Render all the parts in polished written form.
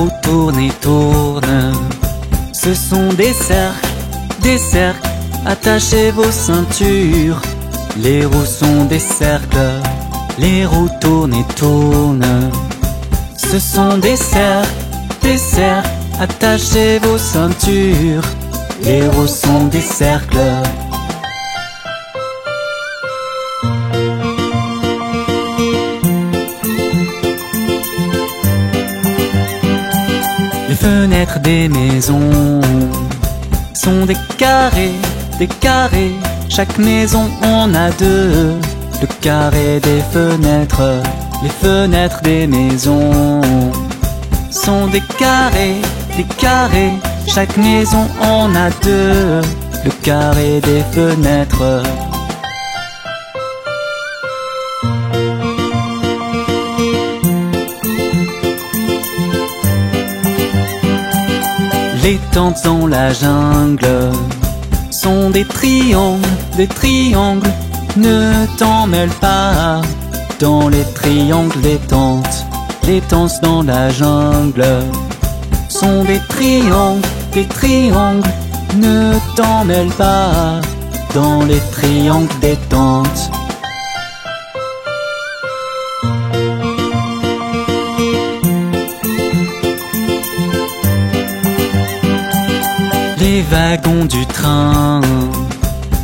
roues tournent et tournent. Ce sont des cercles, attachez vos ceintures. Les roues sont des cercles, les roues tournent et tournent. Ce sont des cercles, attachez vos ceintures. Les roues sont des cercles. Les fenêtres des maisons sont des carrés. Chaque maison en a deux. Le carré des fenêtres, les fenêtres des maisons sont des carrés. Chaque maison en a deux. Le carré des fenêtres. Les tentes dans la jungle sont des triangles. Ne t'en mêle pas dans les triangles des tentes. Les tentes dans la jungle sont des triangles. Ne t'en mêle pas dans les triangles des tentes. Les wagons du train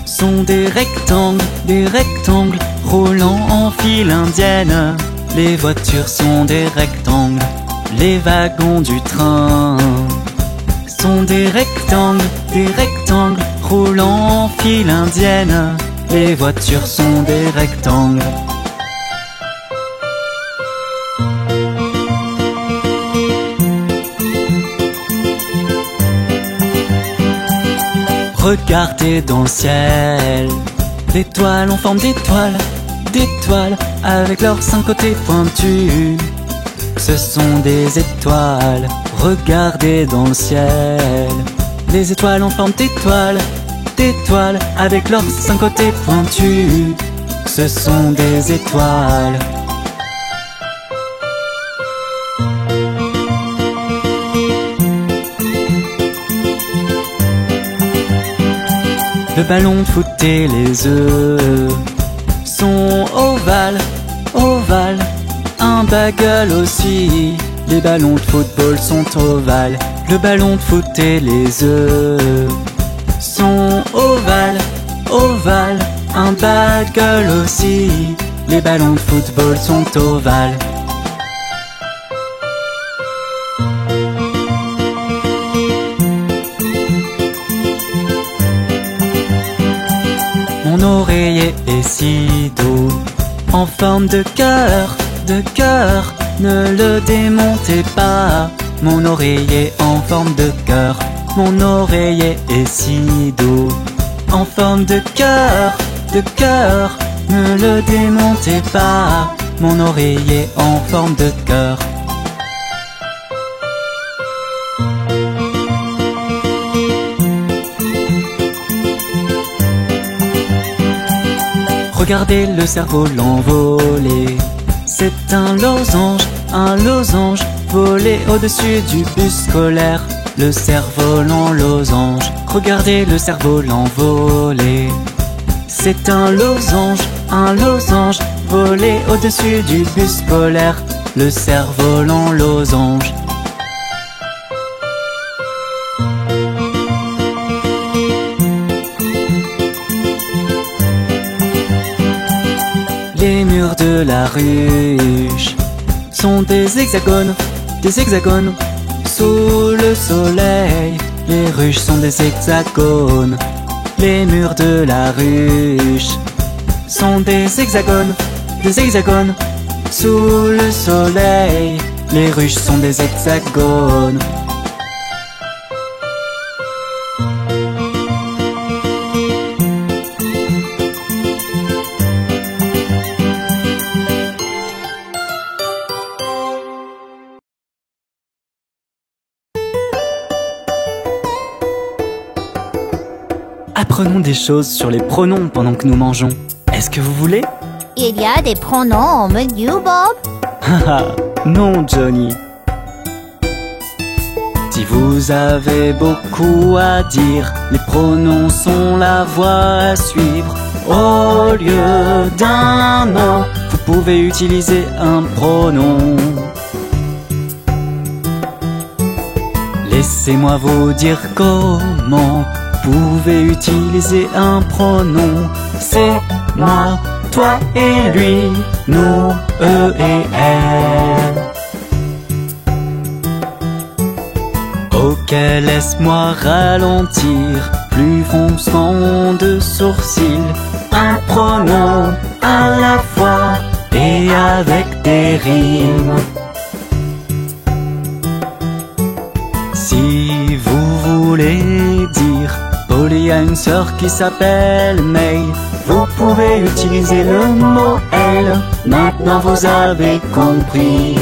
sont des rectangles roulant en file indienne. Les voitures sont des rectangles. Les wagons du train sont des rectangles roulant en file indienne. Les voitures sont des rectangles. Regardez dans le ciel, d'étoiles en forme d'étoiles, avec leurs 5 côtés pointus. Ce sont des étoiles. Regardez dans le ciel, les étoiles en forme d'étoiles, avec leurs 5 côtés pointus. Ce sont des étoiles. Le ballon de foot et les œufs sont ovales. Un bagel aussi. Les ballons de football sont ovales. Le ballon de foot et les œufs sont ovales. Un bagel aussi. Les ballons de football sont ovales. Mon oreiller est si doux, en forme de cœur, ne le démontez pas. Mon oreiller en forme de cœur, mon oreiller est si doux, en forme de cœur, ne le démontez pas. Mon oreiller en forme de cœur. Regardez le cerf-volant voler. C'est un losange volé au-dessus du bus scolaire. Le cerf-volant losange. Regardez le cerf-volant voler. C'est un losange volé au-dessus du bus scolaire. Le cerf-volant losange. Les murs de la ruche sont des hexagones, sous le soleil. Les ruches sont des hexagones. Les murs de la ruche sont des hexagones, sous le soleil. Les ruches sont des hexagones. Apprenons des choses sur les pronoms pendant que nous mangeons. Est-ce que vous voulez? Il y a des pronoms au menu, Bob? Haha, non, Johnny. vous avez beaucoup à dire, les pronoms sont la voie à suivre. Au lieu d'un mot, vous pouvez utiliser un pronom. Laissez-moi vous dire comment vous pouvez utiliser un pronom. C'est moi, toi et lui, nous, eux et elle. Ok, laisse-moi ralentir, plus froncement de sourcils. Un pronom à la fois et avec des rimes. Si vous voulez dire Polly a une sœur qui s'appelle May, vous pouvez utiliser le mot elle. Maintenant vous avez compris.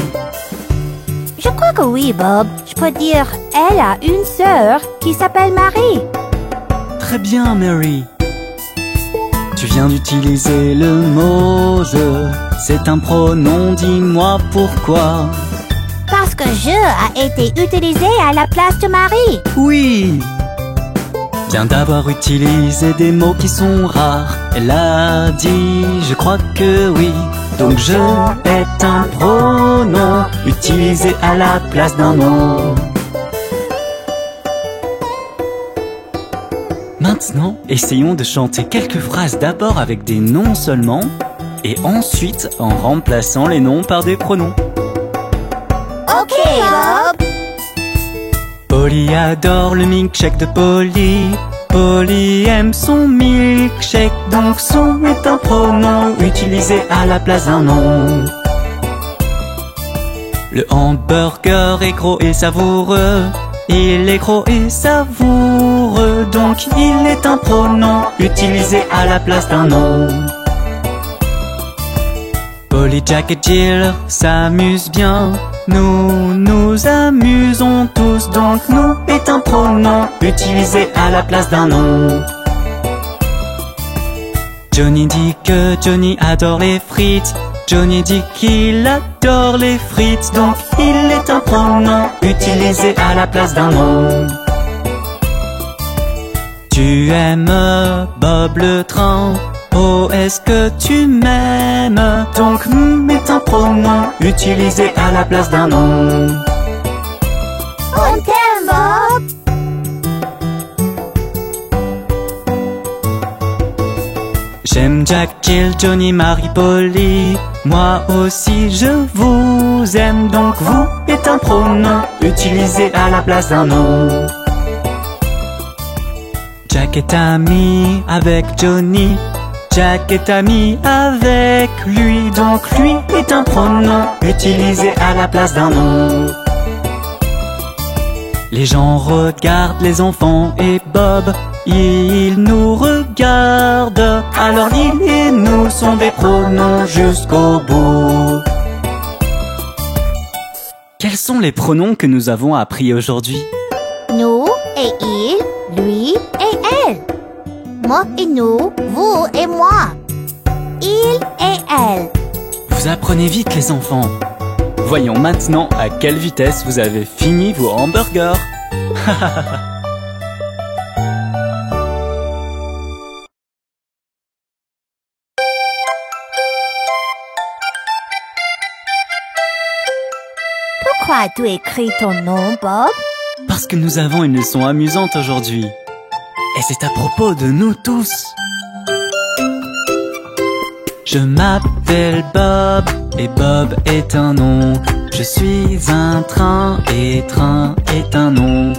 Je crois que oui, Bob. Je peux dire elle a une sœur qui s'appelle Marie. Très bien, Mary. Tu viens d'utiliser le mot je. C'est un pronom, dis-moi pourquoi. Parce que je a été utilisé à la place de Marie. Oui. Bien d'avoir utilisé des mots qui sont rares. Elle a dit, je crois que oui. Donc je est un pronom utilisé à la place d'un nom. Maintenant, essayons de chanter quelques phrases d'abord avec des noms seulement et ensuite en remplaçant les noms par des pronoms. Ok, Bob. Polly adore le milkshake de Polly. Polly aime son milkshake, donc son est un pronom utilisé à la place d'un nom. Le hamburger est gros et savoureux. Il est gros et savoureux, donc il est un pronom utilisé à la place d'un nom. Polly, Jack et Jill s'amusent bien. Nous nous amusons tous, donc nous est un pronom utilisé à la place d'un nom. Johnny dit que Johnny adore les frites. Johnny dit qu'il adore les frites, donc il est un pronom utilisé à la place d'un nom. Tu aimes Bob le train. Oh, est-ce que tu m'aimes? Donc est un pronom utilisé à la place d'un nom. On t'aime, Bob. J'aime Jack, Jill, Johnny, Marie, Polly. Moi aussi je vous aime, donc vous est un pronom utilisé à la place d'un nom. Jack est ami avec Johnny. Jack est ami avec lui, donc lui est un pronom utilisé à la place d'un nom. Les gens regardent les enfants et Bob, il nous regarde. Alors il et nous sont des pronoms jusqu'au bout. Quels sont les pronoms que nous avons appris aujourd'hui? Nous et il, lui et elle. Moi et nous, vous et moi. Il et elle. Vous apprenez vite les enfants. Voyons maintenant à quelle vitesse vous avez fini vos hamburgers. Pourquoi as-tu écrit ton nom, Bob? Parce que nous avons une leçon amusante aujourd'hui. Et c'est à propos de nous tous. Je m'appelle Bob et Bob est un nom. Je suis un train et train est un nom.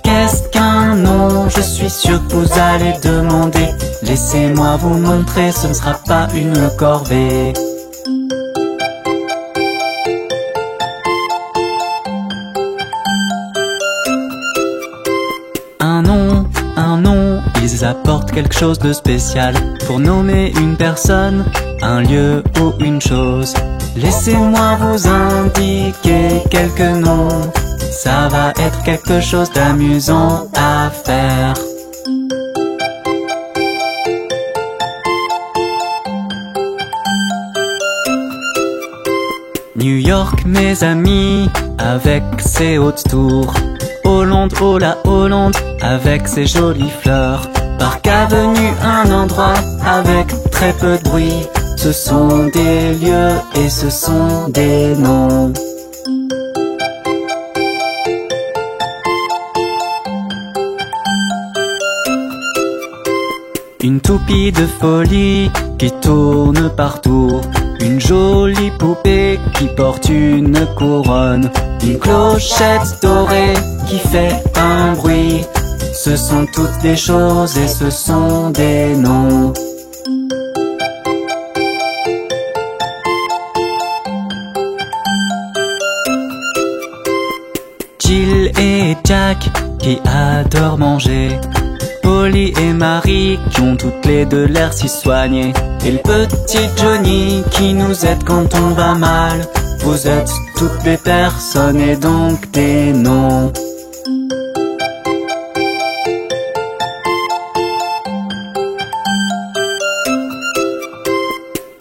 Qu'est-ce qu'un nom? Je suis sûr que vous allez demander. Laissez-moi vous montrer, ce ne sera pas une corvée. Un nom, ils apportent quelque chose de spécial pour nommer une personne, un lieu ou une chose. Laissez-moi vous indiquer quelques noms, ça va être quelque chose d'amusant à faire. New York, mes amis, avec ses hautes tours. Hollande, oh la Hollande, avec ses jolies fleurs. Parc Avenue, un endroit avec très peu de bruit. Ce sont des lieux et ce sont des noms. Une toupie de folie qui tourne partout. Une jolie poupée qui porte une couronne. Une clochette dorée qui fait un bruit. Ce sont toutes des choses et ce sont des noms. Jill et Jack qui adorent manger. Polly et Marie qui ont toutes les deux l'air si soignées. Et le petit Johnny qui nous aide quand on va mal. Vous êtes toutes des personnes et donc des noms.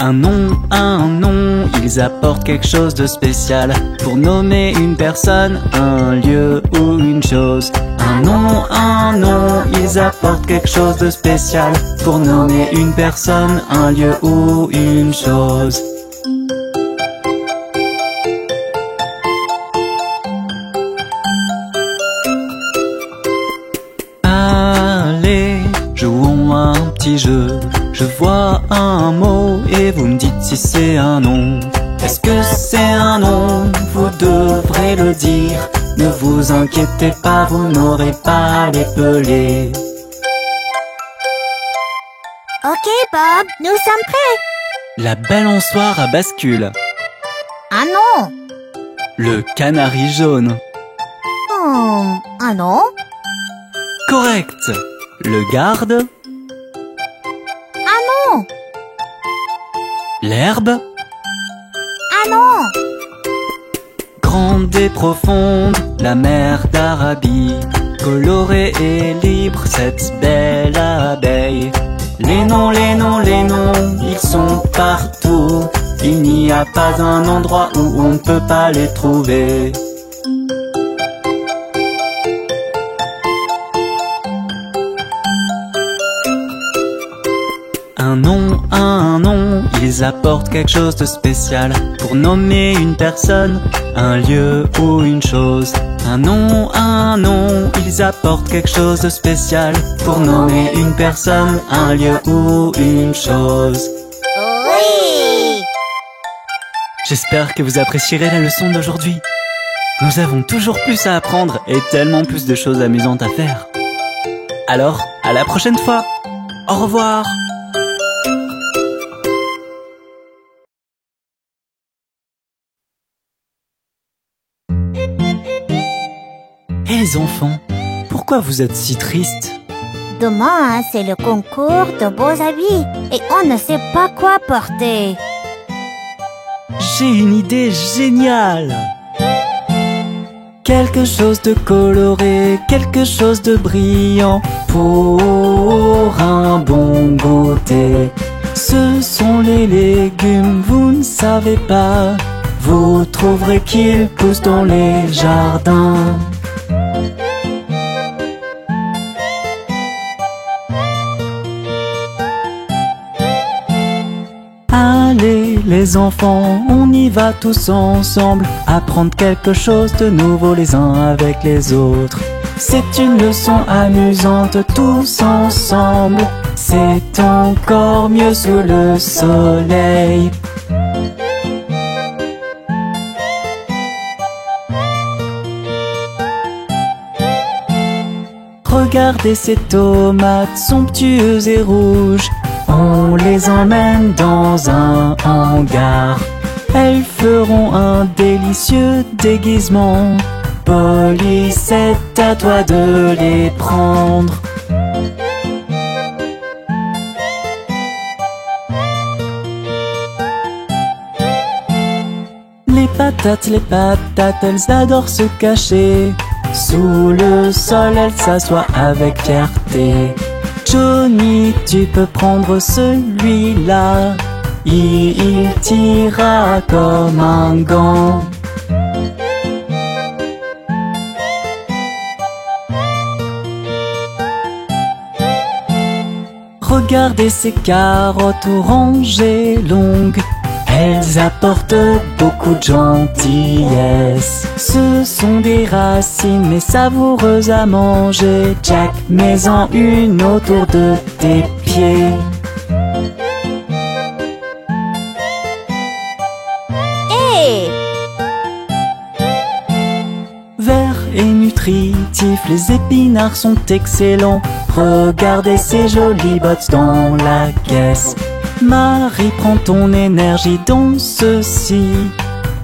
Un nom, ils apportent quelque chose de spécial. Pour nommer une personne, un lieu ou une chose. Un nom, ils apportent quelque chose de spécial. Pour nommer une personne, un lieu ou une chose. Allez, jouons un petit jeu. Je vois un mot et vous me dites si c'est un nom. Est-ce que c'est un nom? Vous devrez le dire. Ne vous inquiétez pas, vous n'aurez pas à l'épeler. Ok Bob, nous sommes prêts. La balançoire à bascule. Un nom. Le canari jaune. Un nom. Correct. Le garde. Un nom. L'herbe. Un nom. Grande et profonde, la mer d'Arabie. Colorée et libre, cette belle abeille. Les noms, les noms, les noms, ils sont partout. Il n'y a pas un endroit où on ne peut pas les trouver. Un nom, ils apportent quelque chose de spécial. Pour nommer une personne, un lieu ou une chose. Un nom, ils apportent quelque chose de spécial. Pour nommer une personne, un lieu ou une chose. Oui. J'espère que vous apprécierez la leçon d'aujourd'hui. Nous avons toujours plus à apprendre et tellement plus de choses amusantes à faire. Alors, à la prochaine fois. Au revoir. Hé les enfants, pourquoi vous êtes si tristes? Demain, c'est le concours de beaux habits et on ne sait pas quoi porter. J'ai une idée géniale! Quelque chose de coloré, quelque chose de brillant pour un bon goûter. Ce sont les légumes, vous ne savez pas. Vous trouverez qu'ils poussent dans les jardins. Allez les enfants, on y va tous ensemble, apprendre quelque chose de nouveau les uns avec les autres. C'est une leçon amusante tous ensemble, c'est encore mieux sous le soleil. Regardez ces tomates somptueuses et rouges. On les emmène dans un hangar. Elles feront un délicieux déguisement. Polly, c'est à toi de les prendre. Les patates, elles adorent se cacher. Sous le sol, elles s'assoient avec fierté. Johnny, tu peux prendre celui-là. Il tira comme un gant. Regardez ces carottes oranges et longues. Elles apportent beaucoup de gentillesse. Ce sont des racines mais savoureuses à manger. Jack, mets-en une autour de tes pieds. Hey! Verts et nutritifs, les épinards sont excellents. Regardez ces jolies bottes dans la caisse. Marie, prends ton énergie dans ceci.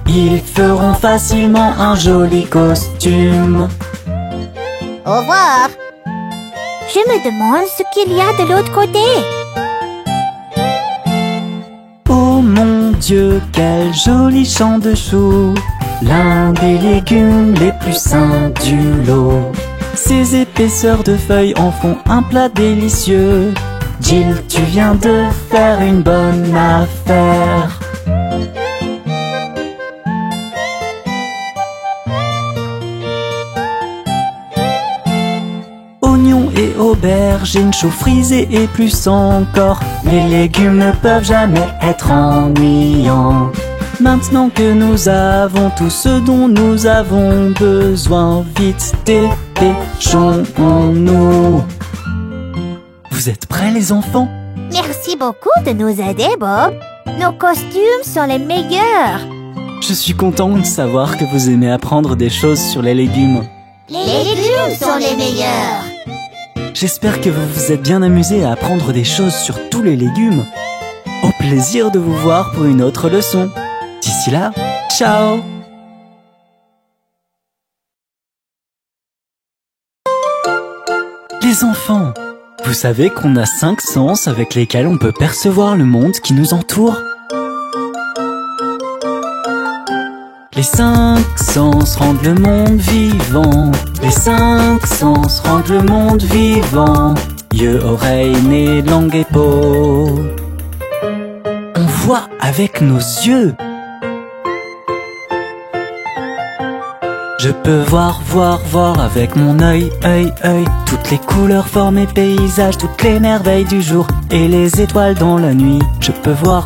Ils feront facilement un joli costume. Au revoir. Je me demande ce qu'il y a de l'autre côté. Oh mon Dieu, quel joli champ de choux. L'un des légumes les plus sains du lot. Ces épaisseurs de feuilles en font un plat délicieux. Jill, tu viens de faire une bonne affaire. Oignons et aubergines, choux frisés et plus encore. Les légumes ne peuvent jamais être ennuyants. Maintenant que nous avons tout ce dont nous avons besoin, vite dépêchons-nous. Vous êtes prêts les enfants? Merci beaucoup de nous aider, Bob. Nos costumes sont les meilleurs. Je suis content de savoir que vous aimez apprendre des choses sur les légumes. Les légumes sont les meilleurs. J'espère que vous vous êtes bien amusés à apprendre des choses sur tous les légumes. Au plaisir de vous voir pour une autre leçon. D'ici là, ciao! Les enfants, vous savez qu'on a 5 sens avec lesquels on peut percevoir le monde qui nous entoure? Les 5 sens rendent le monde vivant. Les 5 sens rendent le monde vivant. Yeux, oreilles, nez, langue et peau. On voit avec nos yeux. Je peux voir avec mon œil. Toutes les couleurs, formes et paysages, toutes les merveilles du jour et les étoiles dans la nuit. Je peux voir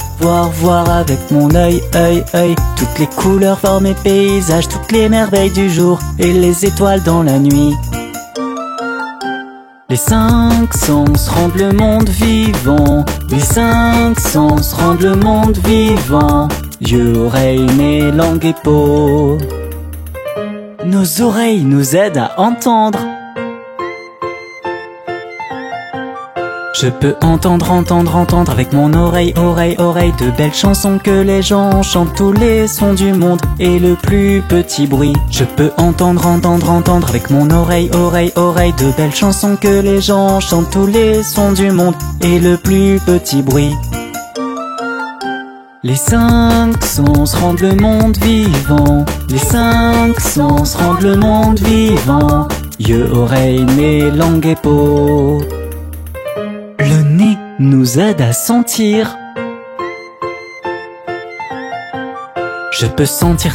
avec mon œil. Toutes les couleurs, formes et paysages, toutes les merveilles du jour et les étoiles dans la nuit. Les 5 sens rendent le monde vivant. Les 5 sens rendent le monde vivant. Yeux, oreilles, nez, langue et peau. Nos oreilles nous aident à entendre. Je peux entendre avec mon oreille, de belles chansons que les gens chantent, tous les sons du monde et le plus petit bruit. Je peux entendre avec mon oreille, de belles chansons que les gens chantent, tous les sons du monde et le plus petit bruit. Les 5 sens rendent le monde vivant. Les 5 sens rendent le monde vivant. Yeux, oreilles, nez, langue et peau. Le nez nous aide à sentir. Je peux sentir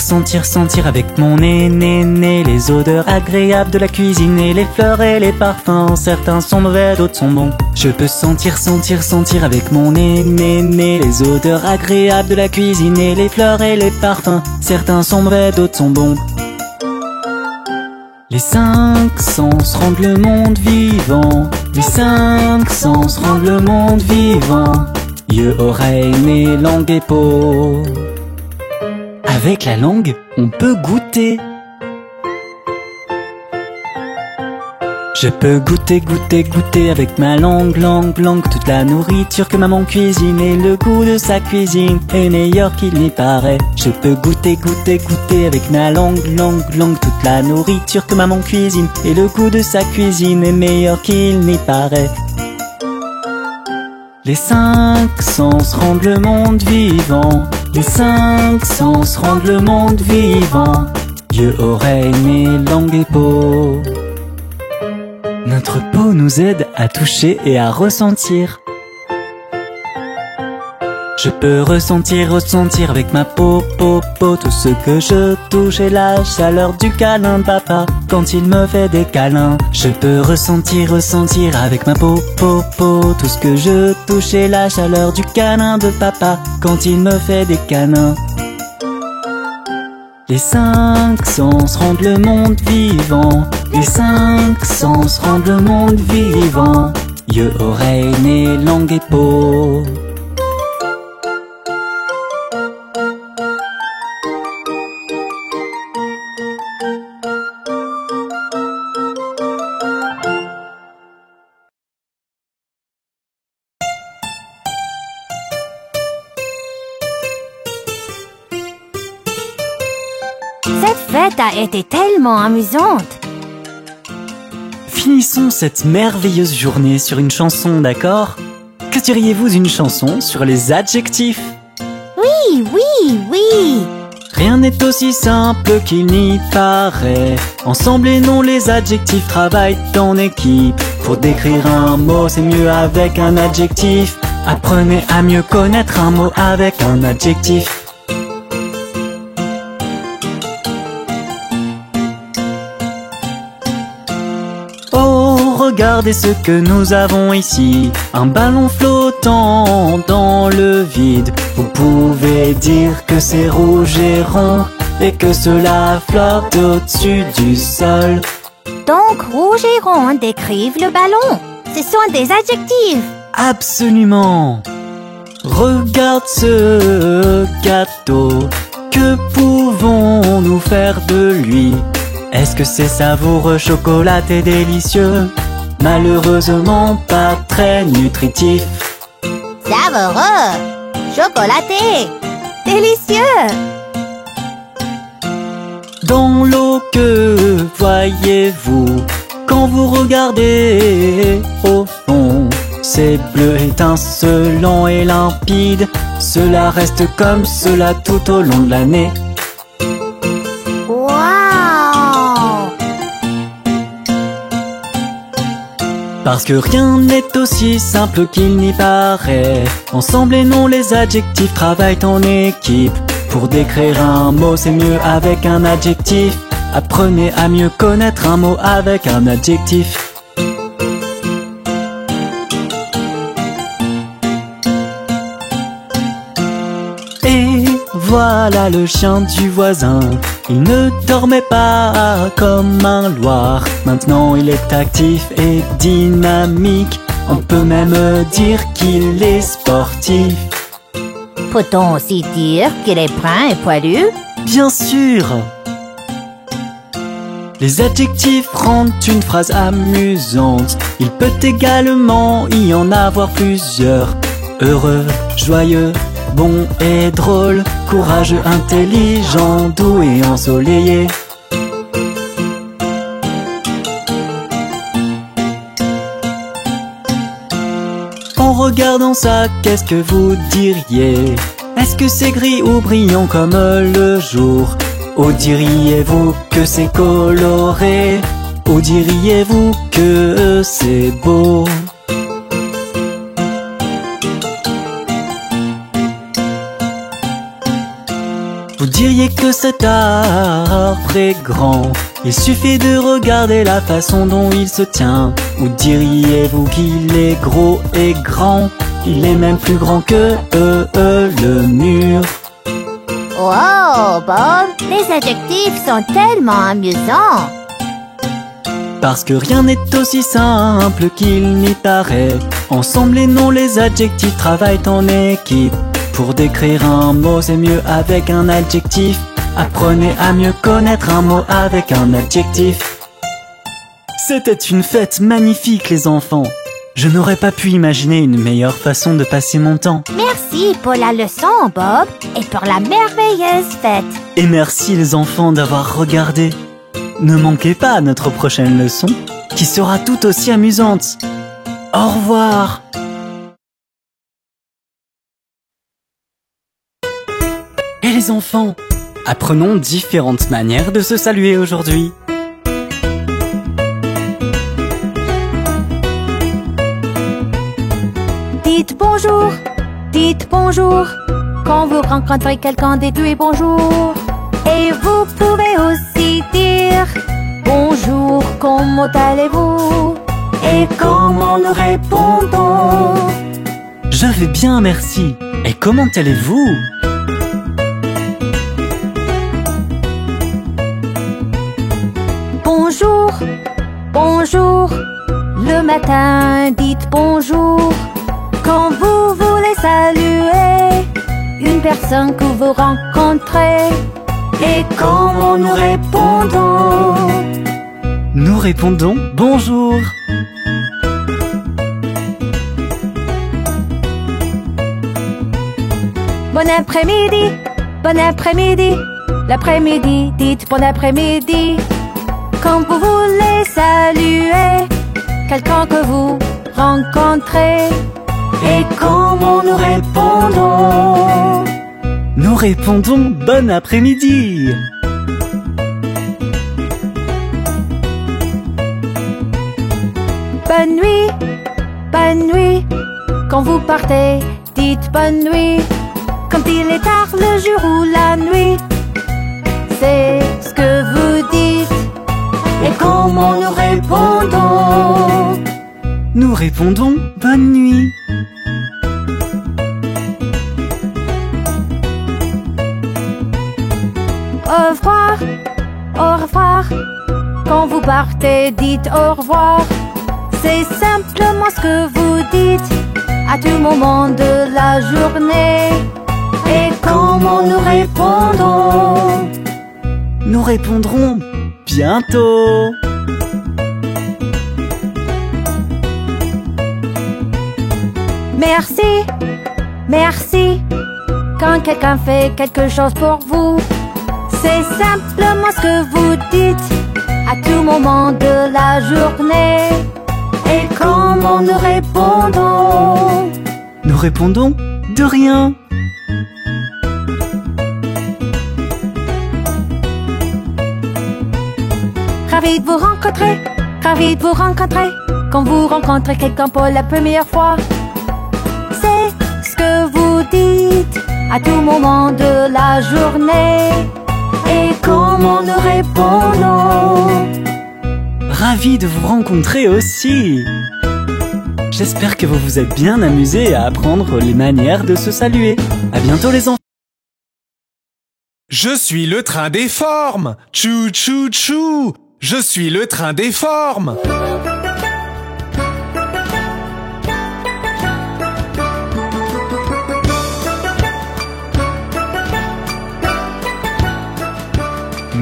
avec mon nez, les odeurs agréables de la cuisine et les fleurs et les parfums. Certains sont mauvais, d'autres sont bons. Je peux sentir avec mon nez, les odeurs agréables de la cuisine et les fleurs et les parfums. Certains sont mauvais, d'autres sont bons. Les 5 sens rendent le monde vivant. Les 5 sens rendent le monde vivant. Yeux, oreilles, nez, langue et peau. Avec la langue, on peut goûter. Je peux goûter avec ma langue, toute la nourriture que maman cuisine et le goût de sa cuisine est meilleur qu'il n'y paraît. Je peux goûter avec ma langue, toute la nourriture que maman cuisine et le goût de sa cuisine est meilleur qu'il n'y paraît. Les 5 sens rendent le monde vivant. Les 5 sens rendent le monde vivant. Yeux, oreilles, nez, langue et peau. Notre peau nous aide à toucher et à ressentir. Je peux ressentir avec ma peau, tout ce que je touche et la chaleur du câlin de papa quand il me fait des câlins. Je peux ressentir avec ma peau, tout ce que je touche et la chaleur du câlin de papa quand il me fait des câlins. Les 5 sens rendent le monde vivant. Les 5 sens rendent le monde vivant. Yeux, oreilles, nez, langue et peau. Cette fête a été tellement amusante. Finissons cette merveilleuse journée sur une chanson, d'accord? Que diriez-vous d'une chanson sur les adjectifs? Oui, oui, oui. Rien n'est aussi simple qu'il n'y paraît. Ensemble et non, les adjectifs travaillent en équipe. Pour décrire un mot, c'est mieux avec un adjectif. Apprenez à mieux connaître un mot avec un adjectif. Regardez ce que nous avons ici, un ballon flottant dans le vide. Vous pouvez dire que c'est rouge et rond et que cela flotte au-dessus du sol. Donc rouge et rond décrivent le ballon. Ce sont des adjectifs. Absolument. Regarde ce gâteau, que pouvons-nous faire de lui? Est-ce que c'est savoureux, chocolaté, délicieux? Malheureusement pas très nutritif. Savoureux, chocolaté, délicieux. Dans l'eau, que voyez-vous quand vous regardez au fond? C'est bleu, étincelant et limpide. Cela reste comme cela tout au long de l'année. Parce que rien n'est aussi simple qu'il n'y paraît. Ensemble et non, les adjectifs travaillent en équipe. Pour décrire un mot, c'est mieux avec un adjectif. Apprenez à mieux connaître un mot avec un adjectif. Et voilà le chien du voisin. Il ne dormait pas comme un loir. Maintenant il est actif et dynamique. On peut même dire qu'il est sportif. Peut-on aussi dire qu'il est brun et poilu? Bien sûr! Les adjectifs rendent une phrase amusante. Il peut également y en avoir plusieurs. Heureux, joyeux, bon et drôle, courageux, intelligent, doux et ensoleillé. En regardant ça, qu'est-ce que vous diriez? Est-ce que c'est gris ou brillant comme le jour? Ou diriez-vous que c'est coloré? Ou diriez-vous que c'est beau? Vous diriez que cet arbre est grand. Il suffit de regarder la façon dont il se tient. Ou diriez-vous qu'il est gros et grand? Il est même plus grand que le mur. Wow, Bob, les adjectifs sont tellement amusants. Parce que rien n'est aussi simple qu'il n'y paraît. Ensemble et non, les adjectifs travaillent en équipe. Pour décrire un mot, c'est mieux avec un adjectif. Apprenez à mieux connaître un mot avec un adjectif. C'était une fête magnifique, les enfants. Je n'aurais pas pu imaginer une meilleure façon de passer mon temps. Merci pour la leçon, Bob, et pour la merveilleuse fête. Et merci, les enfants, d'avoir regardé. Ne manquez pas notre prochaine leçon, qui sera tout aussi amusante. Au revoir. Et les enfants, apprenons différentes manières de se saluer aujourd'hui. Dites bonjour. dites bonjour. Quand vous rencontrez quelqu'un, dites-lui bonjour. Et vous pouvez aussi dire bonjour, comment allez-vous? Et comment nous répondons? Je vais bien, merci. Et comment allez-vous? Bonjour, bonjour. Le matin, dites bonjour. Quand vous voulez saluer une personne que vous rencontrez. Et comment nous répondons? Nous répondons bonjour. Bon après-midi, bon après-midi. L'après-midi, dites bon après-midi. Quand vous voulez saluer quelqu'un que vous rencontrez. Et comment nous répondons? Nous répondons bon après-midi. Bonne nuit, bonne nuit. Quand vous partez, dites bonne nuit. Quand il est tard, le jour ou la nuit, c'est ce que vous dites. Et comment nous répondons? Nous répondons bonne nuit. Au revoir, au revoir. Quand vous partez, dites au revoir. C'est simplement ce que vous dites à tout moment de la journée. Et comment nous répondons? Nous répondrons bientôt. Merci, merci. Quand quelqu'un fait quelque chose pour vous, c'est simplement ce que vous dites à tout moment de la journée. Et comment nous répondons? Nous répondons de rien. Ravi de vous rencontrer, ravi de vous rencontrer. Quand vous rencontrez quelqu'un pour la première fois, c'est ce que vous dites à tout moment de la journée. Et comment nous répondons? Ravi de vous rencontrer aussi. J'espère que vous vous êtes bien amusés à apprendre les manières de se saluer. À bientôt les enfants. Je suis le train des formes. Tchou tchou tchou. Je suis le train des formes.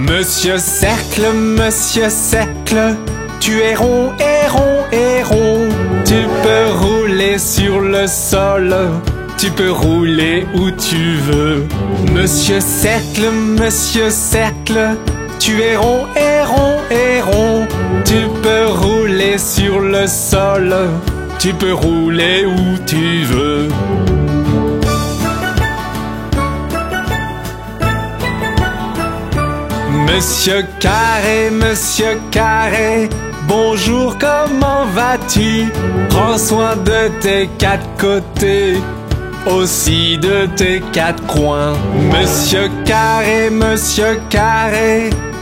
Monsieur Cercle, tu es rond et rond et rond. Tu peux rouler sur le sol, tu peux rouler où tu veux. Monsieur Cercle, tu es rond et rond et rond. Tu peux rouler sur le sol, tu peux rouler où tu veux. Monsieur Carré, bonjour, comment vas-tu? Prends soin de tes quatre côtés, aussi de tes quatre coins. Monsieur Carré,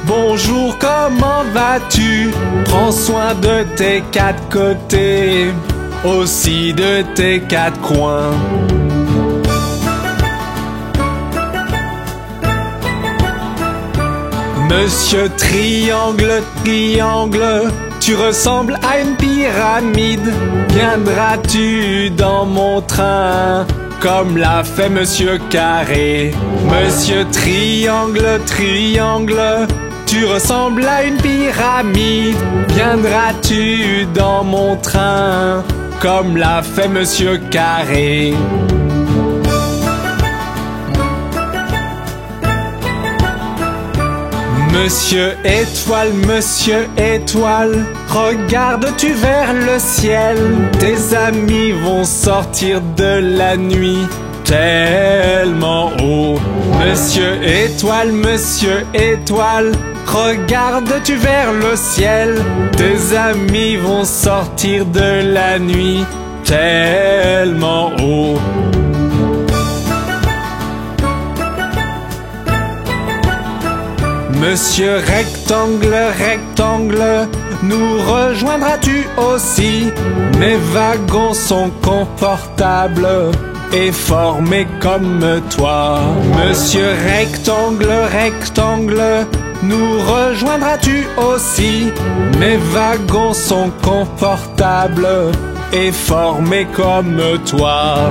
bonjour, comment vas-tu? Prends soin de tes quatre côtés, aussi de tes quatre coins. Monsieur Triangle, tu ressembles à une pyramide. Viendras-tu dans mon train, comme l'a fait Monsieur Carré? Monsieur Triangle, tu ressembles à une pyramide. Viendras-tu dans mon train, comme l'a fait Monsieur Carré? Monsieur Étoile, regardes-tu vers le ciel? Tes amis vont sortir de la nuit tellement haut. Monsieur Étoile, regardes-tu vers le ciel? Tes amis vont sortir de la nuit tellement haut. Monsieur rectangle, rectangle, nous rejoindras-tu aussi? Mes wagons sont confortables et formés comme toi. Monsieur rectangle, rectangle, nous rejoindras-tu aussi? Mes wagons sont confortables et formés comme toi.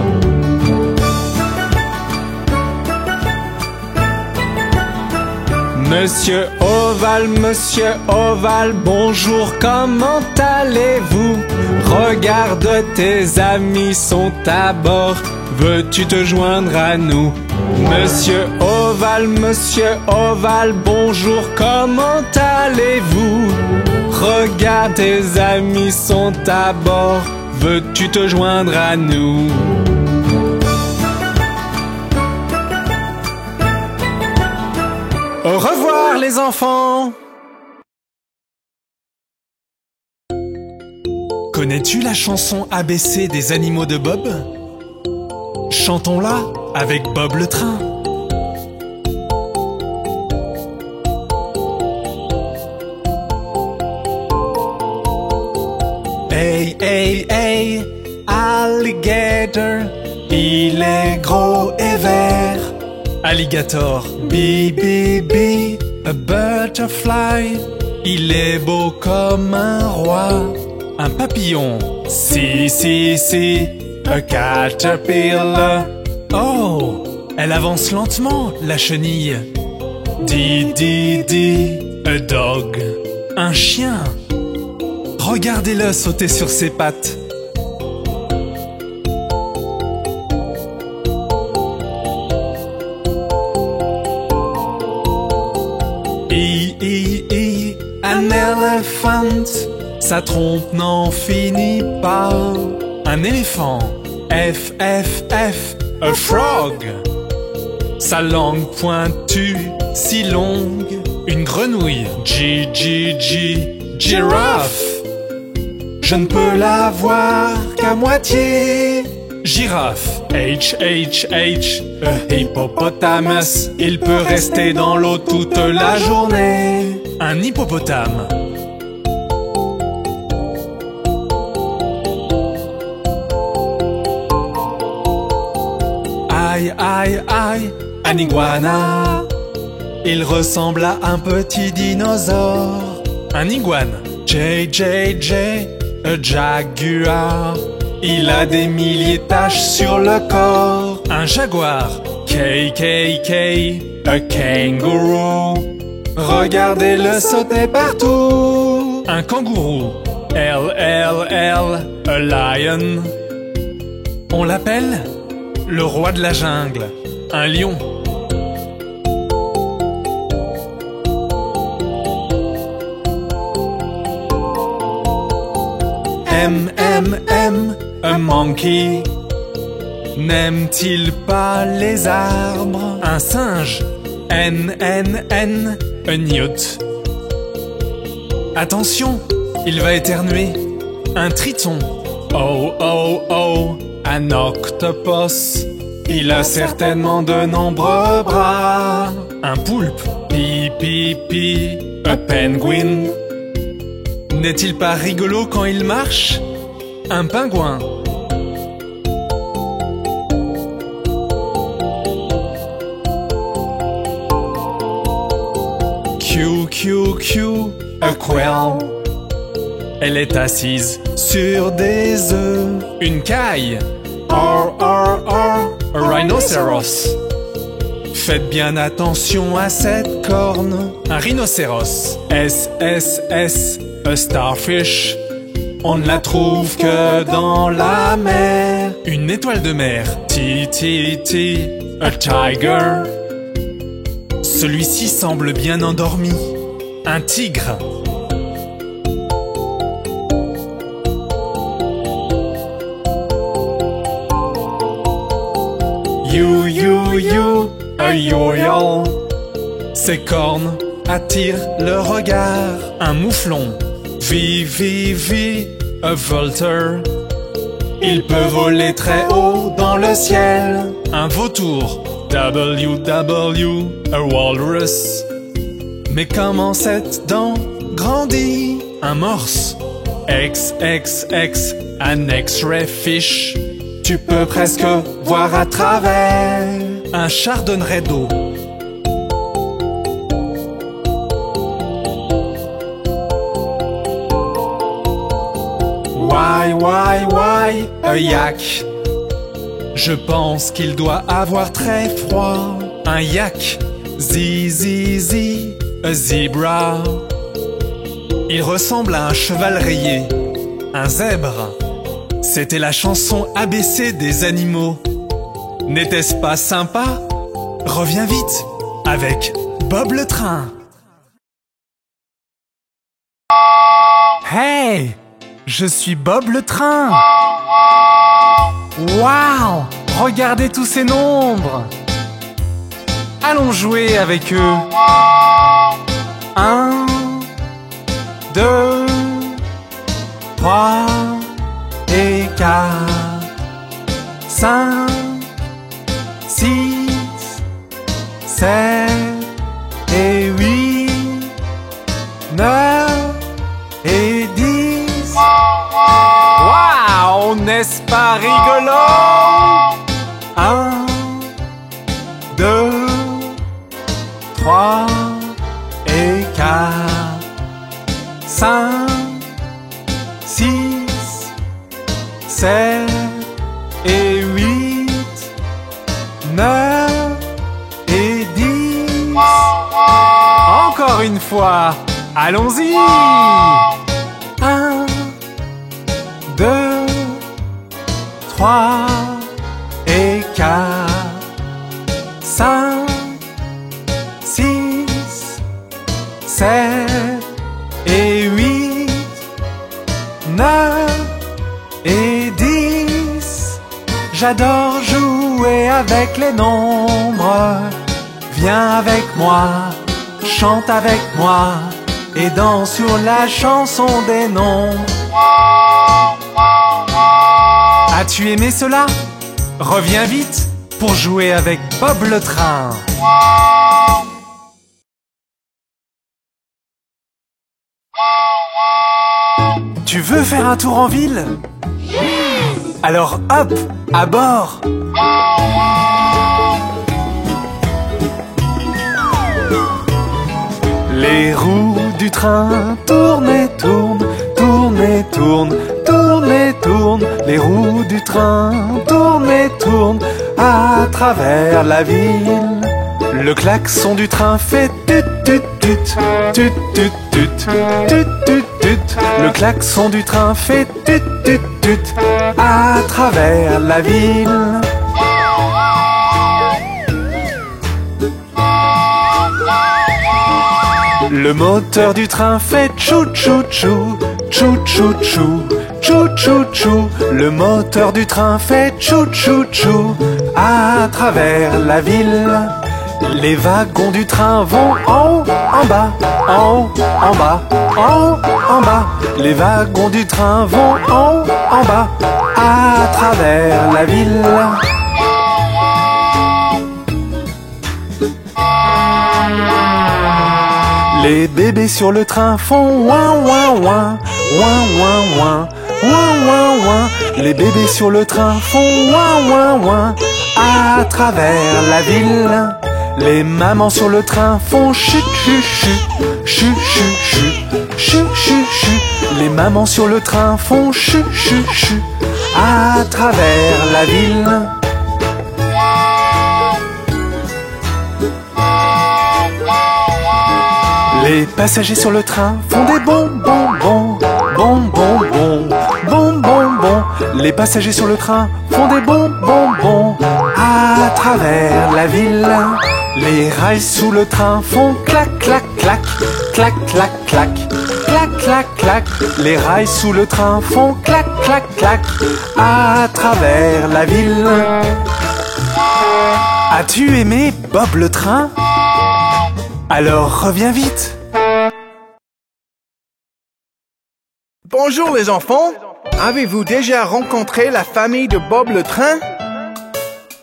Monsieur Ovale, bonjour, comment allez-vous? Regarde, tes amis sont à bord, veux-tu te joindre à nous? Monsieur Ovale, bonjour, comment allez-vous? Regarde, tes amis sont à bord, veux-tu te joindre à nous? Au revoir les enfants! Connais-tu la chanson ABC des animaux de Bob? Chantons-la avec Bob le train. Hey, hey, hey, alligator, il est gros et vert. Alligator, bi, bi, bi, a butterfly, il est beau comme un roi. Un papillon, si, si, si, a caterpillar. Oh, elle avance lentement, la chenille. Di, di, di, a dog, un chien. Regardez-le sauter sur ses pattes. Un éléphant, sa trompe n'en finit pas. Un éléphant, F, F, F, a frog. Sa langue pointue, si longue. Une grenouille, G, G, G, giraffe. Je ne peux la voir qu'à moitié. Girafe, H, H, H, a hippopotamus. Il peut rester dans l'eau toute la journée. Un hippopotame. Aïe, aïe, aïe, un iguana. Il ressemble à un petit dinosaure. Un iguane, J, J, J, a jaguar. Il a des milliers de taches sur le corps. Un jaguar, K, K, K, a kangaroo. Regardez-le sauter partout. Un kangourou, L, L, L, a lion. On l'appelle le roi de la jungle. Un lion. M, M, M, a monkey. N'aime-t-il pas les arbres? Un singe, N, N, N, a newt. Attention, il va éternuer. Un triton, oh, oh, oh, un octopus. Il a certainement de nombreux bras. Un poulpe, pi, pi, pi, a penguin. N'est-il pas rigolo quand il marche? Un pingouin. Q, Q, Q, a quail. Elle est assise sur des œufs. Une caille. R, R, R, a rhinoceros. Faites bien attention à cette corne. Un rhinocéros. S, S, S, a starfish. On ne la trouve que dans la mer. Une étoile de mer. T, T, T, a tiger. Celui-ci semble bien endormi. Un tigre. You, you, you, a yo-yo. Ses cornes attirent le regard. Un mouflon. V, V, V, a vulture. Il peut voler très haut dans le ciel. Un vautour. W, W, a walrus. Mais comment cette dent grandit? Un morse. X, X, X, un X-ray fish. Tu peux presque voir à travers un chardonneret d'eau. Why, a yak. Je pense qu'il doit avoir très froid. Un yak. Z, a zebra. Il ressemble à un cheval rayé. Un zèbre. C'était la chanson ABC des animaux. N'était-ce pas sympa? Reviens vite avec Bob le train. Hey! Je suis Bob le train. Waouh! Regardez tous ces nombres. Allons jouer avec eux. 1, 2, 3 et 4, 5, 6, 7 et 8, 9 et 10. Waouh, n'est-ce pas rigolo? 1, 2, 3 et 4, 5, 6, 7 et 8, 9 et 10. Encore une fois, allons-y! 1, 2, 3 et 4, 5, 6, 7 et 8, 9 et 10. J'adore jouer avec les nombres. Viens avec moi, chante avec moi et danse sur la chanson des nombres. As-tu aimé cela? Reviens vite pour jouer avec Bob le train. Tu veux faire un tour en ville? Alors hop, à bord! Les roues du train tournent et tournent, tournent et tournent, tournent et tournent. Les roues du train tournent et tournent à travers la ville. Le klaxon du train fait tut tut tut, tut tut tut, tut tut tut. Le klaxon du train fait tut tut tut à travers la ville. Le moteur du train fait tchou tchou tchou, tchou tchou tchou, tchou tchou tchou. Le moteur du train fait tchou tchou tchou à travers la ville. Les wagons du train vont en haut, en bas, en haut, en bas, en haut, en bas. Les wagons du train vont en haut, en bas, à travers la ville. Les bébés sur le train font ouin ouin ouin, ouin ouin ouin, ouin ouin ouin. Les bébés sur le train font ouin ouin ouin à travers la ville. Les mamans sur le train font chut chut chut, chut chut chut, chut chut chut. Les mamans sur le train font chut chut chut à travers la ville. Les passagers sur le train font des bonbons, bons, bonbons, bons, bonbons, bons. Les passagers sur le train font des bonbons, bons à travers la ville. Les rails sous le train font clac, clac, clac, clac, clac, clac, clac, clac, clac. Les rails sous le train font clac, clac, clac à travers la ville. As-tu aimé Bob le train? Alors reviens vite. Bonjour les enfants. Avez-vous déjà rencontré la famille de Bob le train?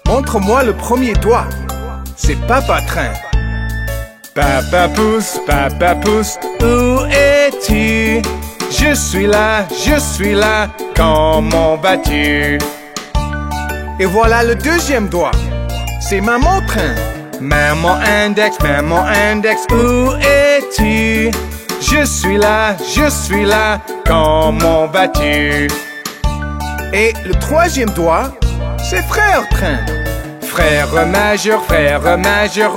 Montre-moi le premier doigt. C'est Papa Train. Papa pouce, où es-tu? Je suis là, comment vas-tu? Et voilà le deuxième doigt, c'est maman train. Maman index, où es-tu? Je suis là, comment vas-tu? Et le troisième doigt, c'est frère train. Frère majeur,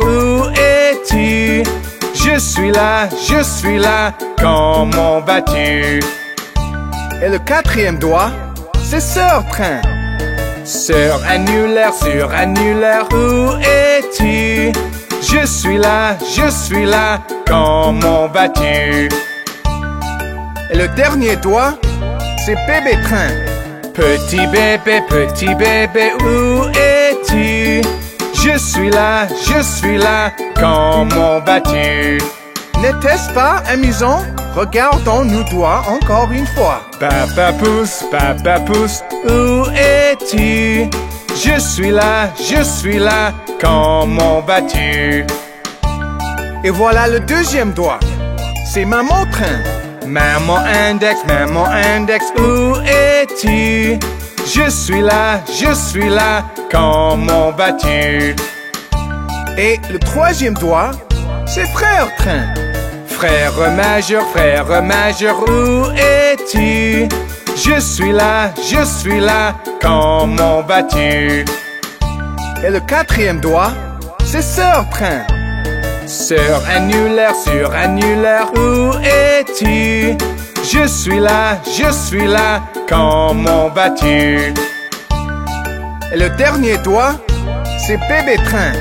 où es-tu? Je suis là, comment vas-tu? Et le quatrième doigt, c'est sœur train. Sœur annulaire, où es-tu? Je suis là, comment vas-tu? Et le dernier doigt, c'est bébé train. Petit bébé, où es-tu? Je suis là, comment vas-tu? N'était-ce pas amusant? Regardons nos doigts encore une fois. Papa pouce, où es-tu? Je suis là, comment vas-tu? Et voilà le deuxième doigt, c'est maman train. Maman index, où es-tu? Je suis là, comment vas-tu? Et le troisième doigt, c'est frère train. Frère majeur, où es-tu? Je suis là, comment vas-tu? Et le quatrième doigt, c'est sœur train. Sœur annulaire, où es-tu? Je suis là, comment vas-tu? Et le dernier doigt, c'est bébé train.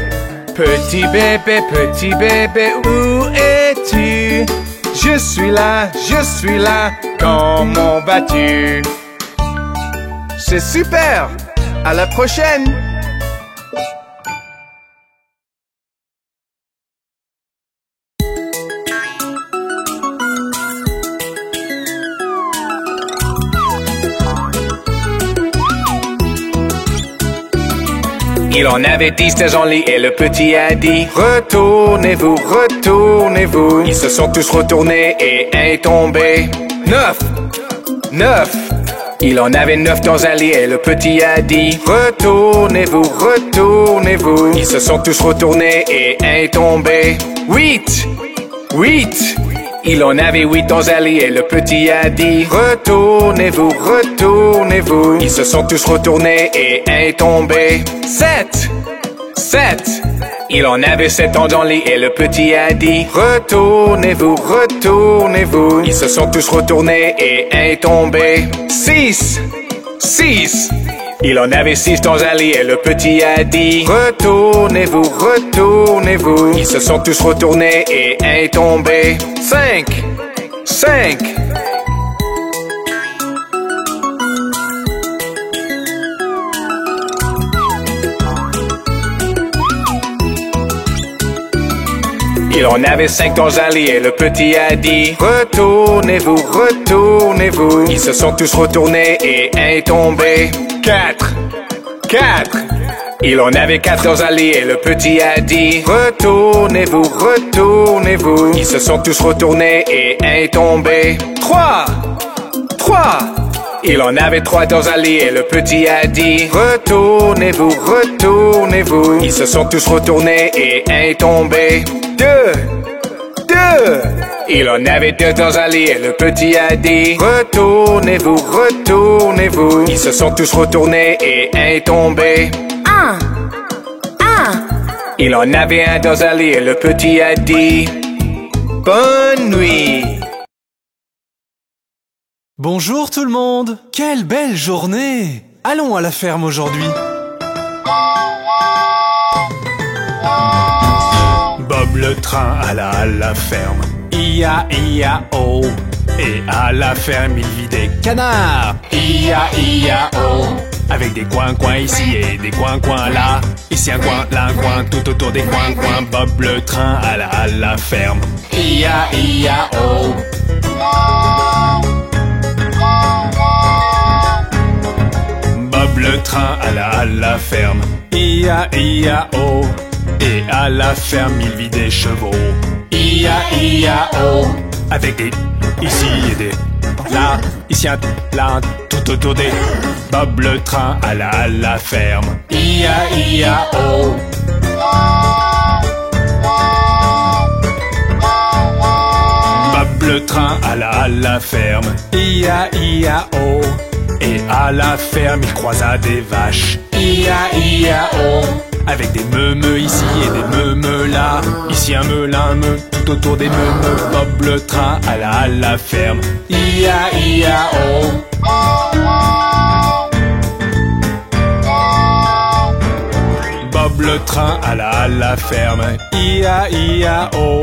Petit bébé, où es-tu? Je suis là, comment vas-tu? C'est super! À la prochaine! Il en avait 10 dans le lit et le petit a dit retournez-vous. Ils se sont tous retournés et un est tombé. 9. Il en avait 9 dans un lit et le petit a dit retournez-vous. Ils se sont tous retournés et un est tombé. 8. Il en avait 8 dans un lit et le petit a dit retournez-vous. Ils se sont tous retournés et un est tombé. 7. Il en avait 7 dans le lit et le petit a dit retournez-vous. Ils se sont tous retournés et un est tombé. 6. Il en avait 6 dans un lit et le petit a dit retournez-vous. Ils se sont tous retournés et un est tombé. 5. Il en avait 5 dans un lit et le petit a dit retournez-vous. Ils se sont tous retournés et un est tombé. 4. Il en avait 4 dans un lit et le petit a dit retournez-vous. Ils se sont tous retournés et un est tombé. 3. Il en avait 3 dans un lit et le petit a dit retournez-vous. Ils se sont tous retournés et un est tombé. 2. Il en avait 2 dans un lit et le petit a dit retournez-vous. Ils se sont tous retournés et un est tombé. 1. Il en avait 1 dans un lit et le petit a dit bonne nuit. Bonjour tout le monde! Quelle belle journée! Allons à la ferme aujourd'hui. Bob le train alla à la ferme. I-A-I-A-O. Et à la ferme il vit des canards. I-A-I-A-O. Avec des coins ici et des coins là. Ici un coin, là un coin, tout autour des coins. Bob le train alla à la ferme. I-A-I-A-O. Bob le train alla à la ferme. I-A-I-A-O. Et à la ferme, il vit des chevaux. I-A-I-A-O. Avec des ici et des là, ici un là, tout autour des Bob le train à la ferme. I-A-I-A-O. Bob le train à la ferme. I-A-I-A-O. Et à la ferme, il croisa des vaches. I-A-I-A-O. Avec des meumeux ici et des meumeux là. Ici un meu, là un meu, tout autour des meumeux. Bob le train à la ferme. I-A-I-A-O. Bob le train à la ferme. I-A-I-A-O.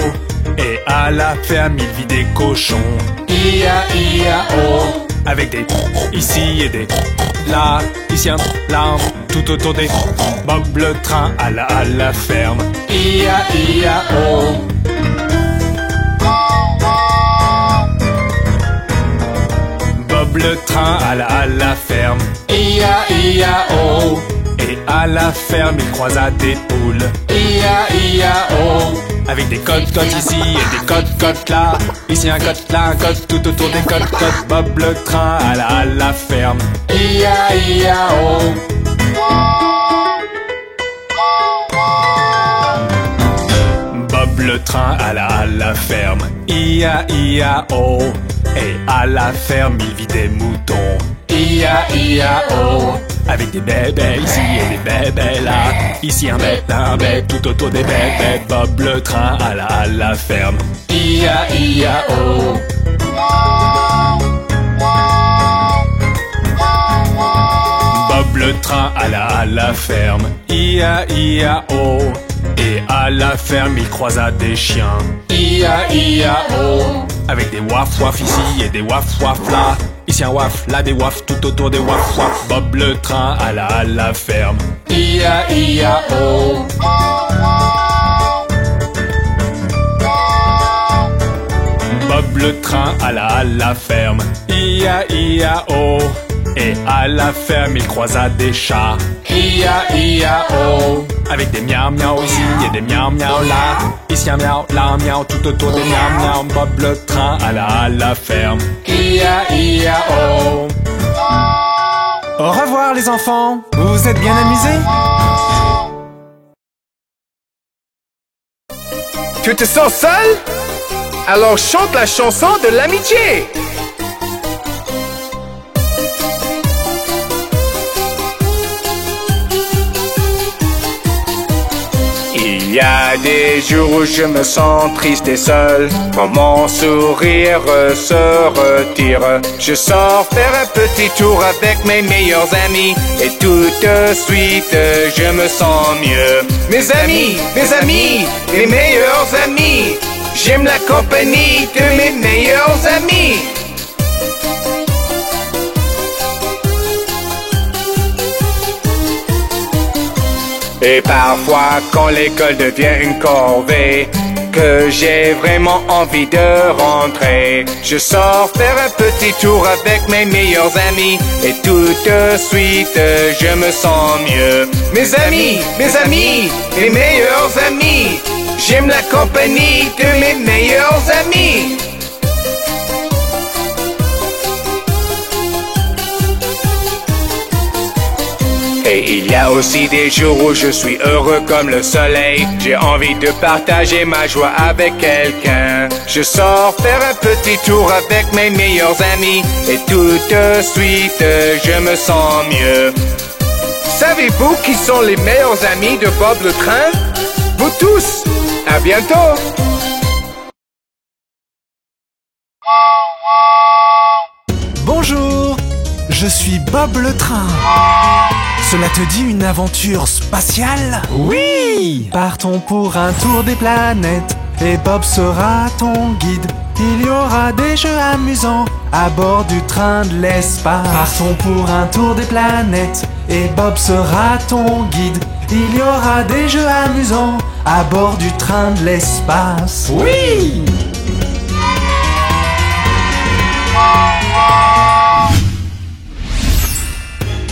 Et à la ferme, il vit des cochons. I-A-I-A-O. Avec des ici et des là, ici un là, tout autour des Bob le train à la ferme. I-A-I-A-O. Bob le train à la ferme. I-A-I-A-O. Et à la ferme, il croisa des poules. I-A-I-A-O. Avec des cotes-cotes ici et des cotes-cotes là. Ici un cote, là un cote, tout autour des cotes-cotes. Bob le train à la ferme. I-A-I-A-O. Bob le train à la ferme. I-A-I-A-O. Et à la ferme, il vit des moutons. I-A-I-A-O. Avec des bébés ici et des bébés là. Ici un bête, tout autour des bébés. Bob le train à la ferme. I-A-I-A-O. Bob le train à la ferme. I-A-I-A-O. Et à la ferme, il croisa des chiens. I-A-I-A-O. Avec des waf-waf ici et des waf-waf là. Ici un waf, là des waf, tout autour des waf-waf. Bob le train à la ferme. I-A-I-A-O. Bob le train à la ferme. I-A-I-A-O. Et à la ferme, il croisa des chats. I-A-I-A-O. Avec des miaou-miaou ici et des miaou-miaou là. Ici un miaou, là un miaou, tout autour des miaou-miaou. Bob le train à la ferme. I-A-I-A-O. Au revoir les enfants, vous vous êtes bien amusés? Tu te sens seul? Alors chante la chanson de l'amitié. Il y a des jours où je me sens triste et seul, quand mon sourire se retire. Je sors faire un petit tour avec mes meilleurs amis, et tout de suite je me sens mieux. Mes amis, mes meilleurs amis, j'aime la compagnie de mes meilleurs amis. Et parfois quand l'école devient une corvée, que j'ai vraiment envie de rentrer, je sors faire un petit tour avec mes meilleurs amis, et tout de suite je me sens mieux. Mes amis, mes meilleurs amis, j'aime la compagnie de mes meilleurs amis. Et il y a aussi des jours où je suis heureux comme le soleil. J'ai envie de partager ma joie avec quelqu'un. Je sors faire un petit tour avec mes meilleurs amis, et tout de suite je me sens mieux. Savez-vous qui sont les meilleurs amis de Bob le train? Vous tous! À bientôt! Bonjour, je suis Bob le train. Cela te dit une aventure spatiale? Oui! Partons pour un tour des planètes, et Bob sera ton guide. Il y aura des jeux amusants à bord du train de l'espace. Partons pour un tour des planètes, et Bob sera ton guide. Il y aura des jeux amusants à bord du train de l'espace. Oui!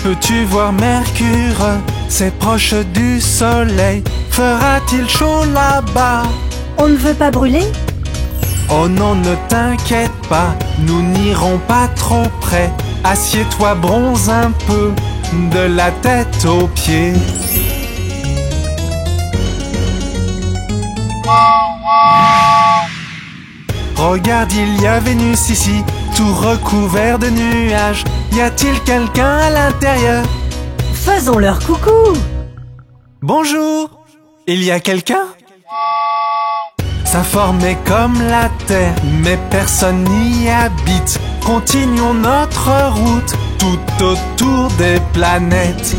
Peux-tu voir Mercure? C'est proche du soleil. Fera-t-il chaud là-bas? On ne veut pas brûler? Oh non, ne t'inquiète pas, nous n'irons pas trop près. Assieds-toi, bronze un peu, de la tête aux pieds. Regarde, il y a Vénus ici, tout recouvert de nuages. Y a-t-il quelqu'un à l'intérieur? Faisons-leur coucou! Bonjour! Il y a quelqu'un? Sa forme est comme la Terre, mais personne n'y habite. Continuons notre route tout autour des planètes.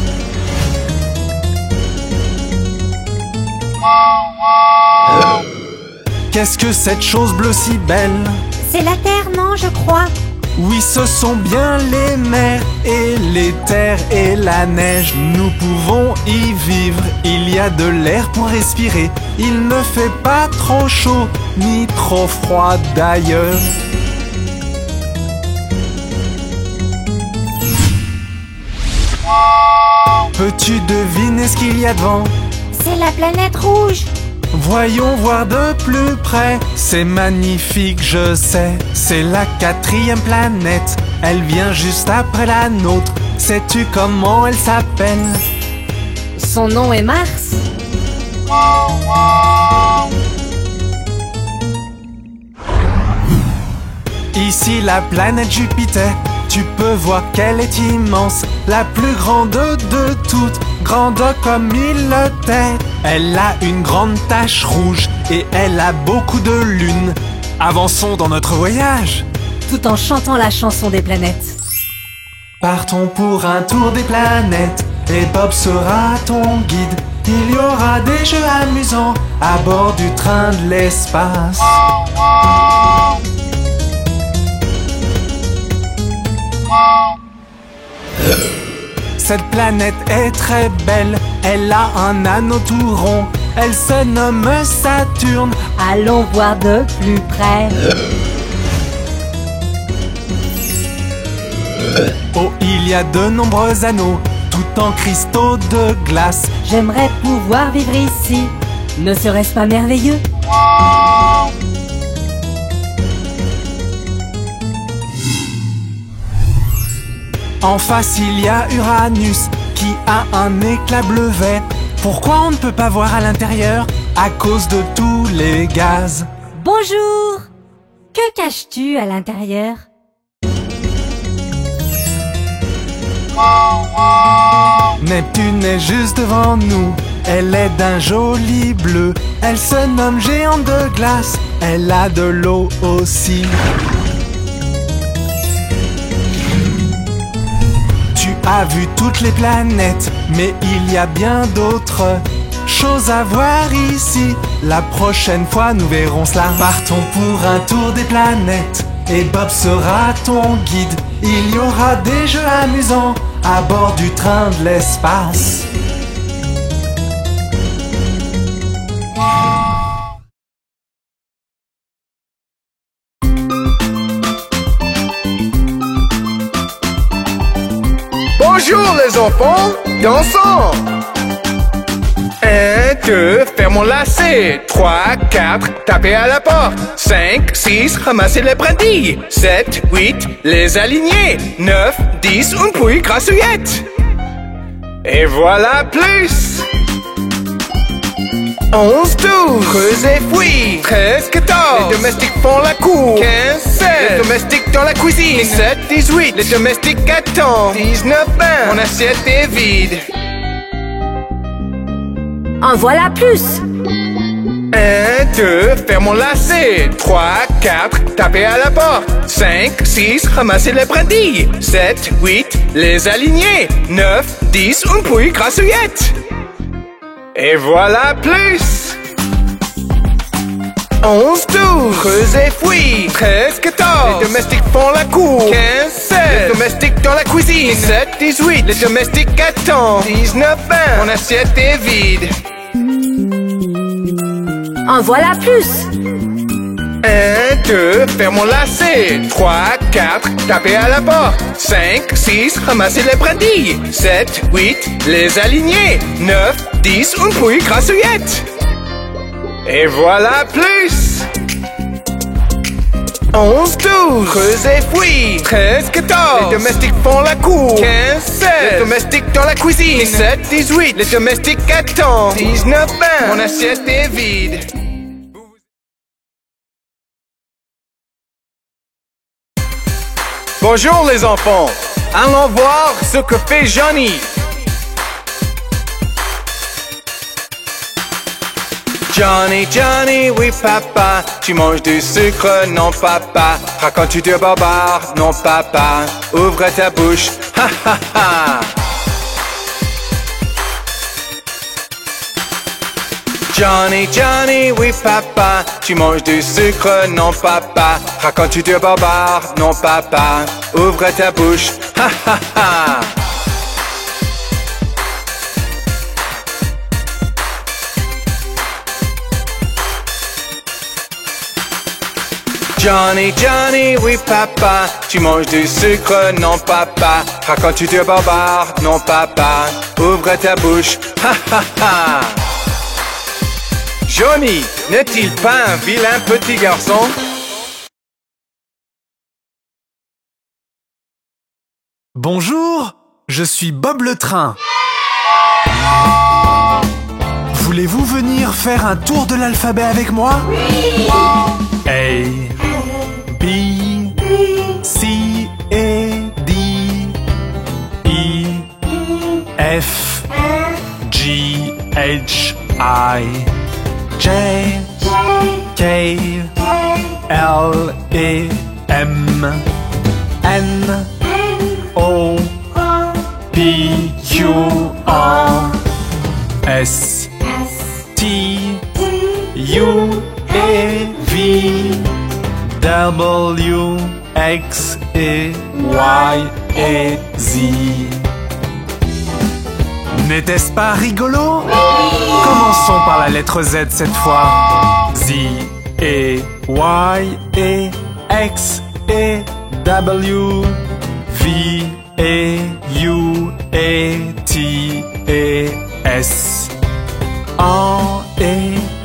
Qu'est-ce que cette chose bleue si belle? C'est la terre, non, je crois. Oui, ce sont bien les mers et les terres et la neige. Nous pouvons y vivre, il y a de l'air pour respirer. Il ne fait pas trop chaud, ni trop froid d'ailleurs. Peux-tu deviner ce qu'il y a devant? C'est la planète rouge. Voyons voir de plus près. C'est magnifique, je sais. C'est la 4e planète. Elle vient juste après la nôtre. Sais-tu comment elle s'appelle? Son nom est Mars. Ici la planète Jupiter. Tu peux voir qu'elle est immense, la plus grande de toutes, grande comme une terre. Elle a une grande tache rouge et elle a beaucoup de lunes. Avançons dans notre voyage, Tout en chantant la chanson des planètes. partons pour un tour des planètes et Bob sera ton guide. Il y aura des jeux amusants à bord du train de l'espace. Cette planète est très belle, elle a un anneau tout rond. Elle se nomme Saturne. Allons voir de plus près. Oh, il y a de nombreux anneaux, tout en cristaux de glace. J'aimerais pouvoir vivre ici. Ne serait-ce pas merveilleux? En face, il y a Uranus, qui a un éclat bleu-vert. Pourquoi on ne peut pas voir à l'intérieur? À cause de tous les gaz. Bonjour! Que caches-tu à l'intérieur? Neptune est juste devant nous. Elle est d'un joli bleu. Elle se nomme géante de glace. Elle a de l'eau aussi. Tu as vu toutes les planètes, mais il y a bien d'autres choses à voir ici. La prochaine fois, nous verrons cela. Partons pour un tour des planètes et Bob sera ton guide. Il y aura des jeux amusants à bord du train de l'espace. Bonjour les enfants, dansons! 1, 2, faire mon lacet. 3, 4, taper à la porte. 5, 6, ramasser les brindilles. 7, 8, les aligner. 9, 10, une pouille grassouillette. Et voilà plus! 11, 12, creuse et fouille. 13, 14, les domestiques font la cour. 15, 16, les domestiques dans la cuisine. 17, 18, les domestiques attendent. 19, 20, mon assiette est vide. En voilà plus! 1, 2, faire mon lacet. 3, 4, taper à la porte. 5, 6, ramasser les brindilles. 7, 8, les aligner. 9, 10, une pouille grassouillette. Et voilà plus! 11, 12, creuse et fouille. 13, 14, les domestiques font la cour. 15, 16, les domestiques dans la cuisine. 17, 18, les domestiques attendent. 19, 20, mon assiette est vide. En voilà plus! 1, 2, faire mon lacet. 3, 4, taper à la porte. 5, 6, ramasser les brindilles. 7, 8, les aligner. 9, 10, une pouille grassouillette. Et voilà plus. 11, 12, creuser, fouille. 13, 14, les domestiques font la cour. 15, 16, les domestiques dans la cuisine. 17, 18, les domestiques attendent. 19, 20, mon assiette est vide. Bonjour les enfants, allons voir ce que fait Johnny. Johnny, Johnny, oui papa, tu manges du sucre, non papa. Racontes-tu de barbare, non papa. Ouvre ta bouche, ha ha ha. Johnny, Johnny, oui papa, tu manges du sucre, non papa. Racontes-tu de barbare, non papa. Ouvre ta bouche, ha ha ha. Johnny, Johnny, oui papa, tu manges du sucre, non papa. Racontes-tu de barbare, non papa. Ouvre ta bouche, ha ha ha. Johnny, n'est-il pas un vilain petit garçon? Bonjour, je suis Bob le train. Voulez-vous venir faire un tour de l'alphabet avec moi? A, B, C, D, E, F, G, H, I, J, K, L, M, N, O, P, Q, R, S, T, U, V, W, X, Y, Z. N'était-ce pas rigolo? Commençons par la lettre Z cette fois. Z, Y, X, W, V, U, T, S. R,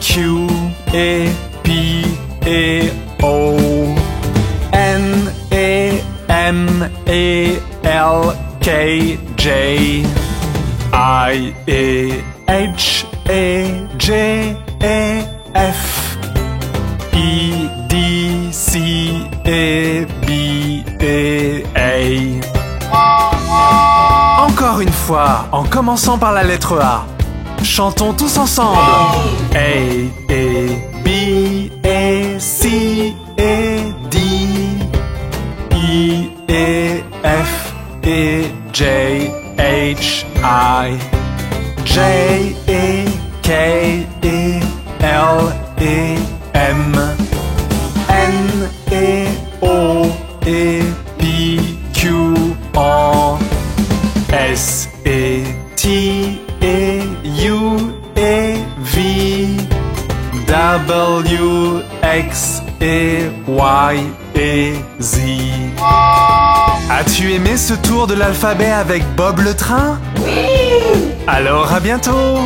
Q, P, O, N, M, L, K, J, I, H, J, F, E, D, C, B, A. Encore une fois, en commençant par la lettre A. Chantons tous ensemble. A, B, C, D, E, F, J, H, I, J, K, L, M, N, O, P, Q, R, S, T, U, V, W, X, Y, Z. As-tu aimé ce tour de l'alphabet avec Bob le train? Oui! Alors à bientôt!